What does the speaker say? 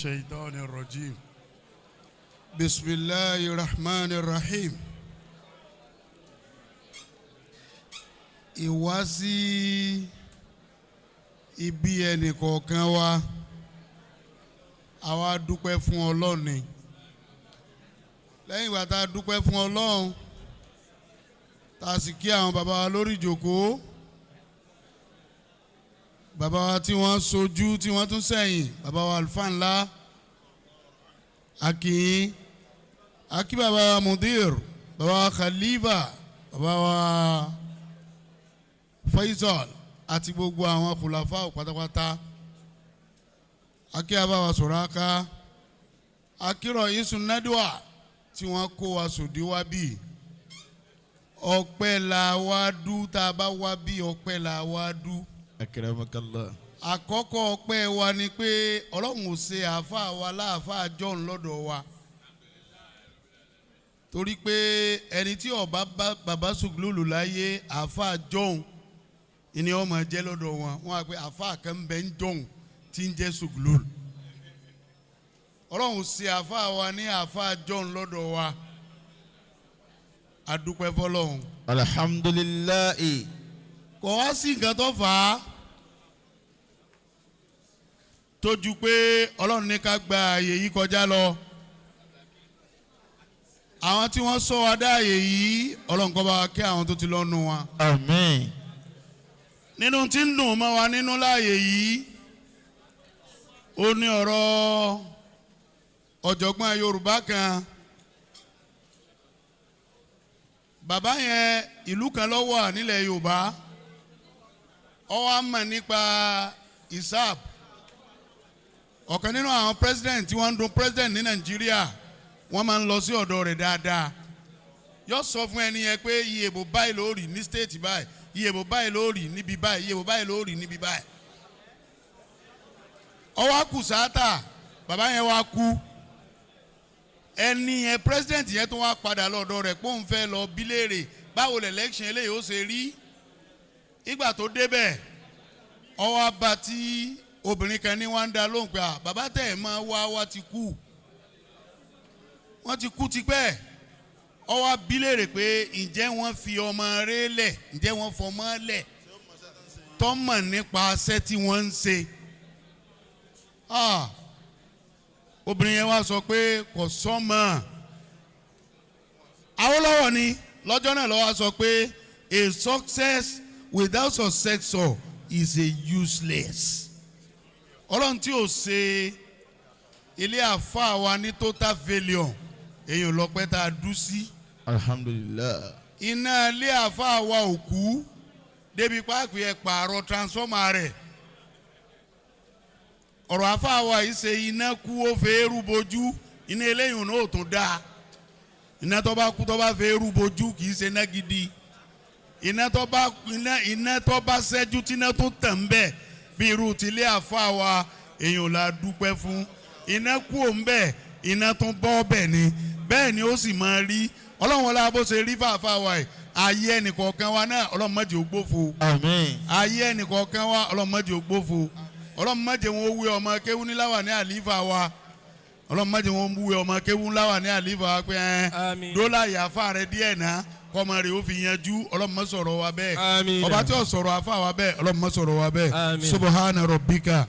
الشيطان الرجيم بسم الله الرحمن الرحيم ìwásí ibi ẹnì kọ̀ọ̀kan wa àwa dúpẹ́ fún Ọlọ́run ni lẹ́yìn ìgbà tá a dúpẹ́ fún Ọlọ́run tá a sì kí àwọn bàbá wa lórí ìjókòó bàbá wa tí wọ́n sojú tí wọ́n tún sẹ́yìn bàbá wa àlùfáà ńlá akí bàbá wa mudir bàbá wa khalifa bàbá wa Faisal àti gbogbo àwọn kùlàfà pátápátá akí bàbá wa Soraka akírọ̀ Yísù Nádùá tí wọ́n kó wa sòdí wá bí ọpẹ́ la wá dú tá a bá wá bí ọpẹ́ la wá dú. Akramakallah. Àkọ́kọ́ ọpẹ́ wa ni pé Ọlọ́run ò ṣe àáfàá wa láàfáà John lọ́dọ̀ wa torí pé ẹni tí ó bá bàbá Zuglool láyé àáfàá John ìní ọmọ jẹ́ lọ́dọ̀ wọn wọ́n á pé àáfàá kan bẹ́ ń John tí ń jẹ́ Zuglool. Ọlọ́run ṣe àáfàá wa ní àáfàá John lọ́dọ̀ wa adúpẹ́ fọlọ́run. Alhamdulillahi. Kò wá sí nǹkan tó fà á tójú pé Ọlọ́run ní ká gba àyè yìí kọjá lọ. Àwọn tí wọ́n sọ wá dá àyè yìí Ọlọ́run kó bá wa kẹ́ àwọn tó ti lọ́nu wa. Àmín. Nínú tí ń dùn mọ́ wa nínú láàyè yìí ó ní ọ̀rọ̀ ọ̀jọ̀gbọ́n Yorùbá kan. Bàbá yẹn ìlú kan ló wà nílẹ̀ Yorùbá ó wá mọ̀ nípa isab ọ̀kan nínú àwọn president tí wọ́n ń dun president ní Nàìjíríà wọ́n máa ń lọ sí ọ̀dọ̀ rẹ̀ dáadáa yóò sọ fún ẹni yẹn pé iye èbò báyìí ló rí ní state báyìí iye èbò báyìí ló rí níbi báyìí iye èbò báyìí ló rí níbi báyìí ó wá kù sáátà bàbá yẹn wá kú ẹni yẹn president yẹn tó wá padà lọ́dọ̀ rẹ̀ pé òun fẹ́ lọ bí léèrè báwo lè election eléyìí ó ṣe rí ìgbà tó débẹ̀ ó wá bá tí obìnrin kan ní wọ́n ń dá lóhùn pé bàbá tẹ̀ ẹ̀ máa wá ti kú wọ́n ti kú tipẹ́ ó wá bí léèrè pé ǹjẹ́ wọ́n fi ọmọ rẹ̀ lẹ̀ ǹjẹ́ wọ́n fọmọ lẹ̀ tọ́mọ̀ nípa iṣẹ́ tí wọ́n ń ṣe obìnrin yẹn wá sọ pé kò sọ́mọ Awólọ́wọ̀ ni lọ́jọ́ náà ló wá sọ pé a success without successor is a useless. Ọlọ́run tí ò ṣe ilé àfáà wa ní total failure èyàn lọ́pẹ́ tá a dú sí. Alhamdulillah. Iná ilé àfáà wa ò kú débi páàkì ẹ̀ pààrọ̀ transformer rẹ̀. Ọ̀rọ̀ àfáà wa yìí ṣe iná kú ó fẹ́ rú bojú iná eléyìí náà ò tún dáa. Iná tó bá kú tó bá fẹ́ rú bojú kì í ṣe iná gidi. Iná tó bá ṣẹ́jú tí iná tó tàn bẹ́ẹ̀ bí irú ti ilé àfáà wa èèyàn la dúpẹ́ fún. Iná kú òun bẹ́ẹ̀ iná tó bọ́ bẹ́ẹ̀ ni bẹ́ẹ̀ ni ó sì máa rí Ọlọ́run wọlé bó ṣe rí fàáfàá wa yìí ayé ẹnìkọ̀ọ̀kan wa náà Ọlọ́run má jẹ́ ó gbófo. Àmín. Ayé ẹnìkọ̀ọ̀kan wa Ọlọ́run má jẹ́ ó gbófo. Ọlọ́run má jẹ́ wọn wé ọmọ kéwú níláwà ní àlífà wa Ọlọ́run má jẹ́ wọn wé ọmọ kéwú níláwà ní àlífà wa pé dọ́là yàfa rẹ díẹ̀ náà kọ́mọ rẹ̀ ó fi yanjú Ọlọ́run má sọ̀rọ̀ wa bẹ́ẹ̀ ọba tí ó sọ̀rọ̀ àfa wa bẹ́ẹ̀ Ọlọ́run má sọ̀rọ̀ wa bẹ́ẹ̀ subhana rabbika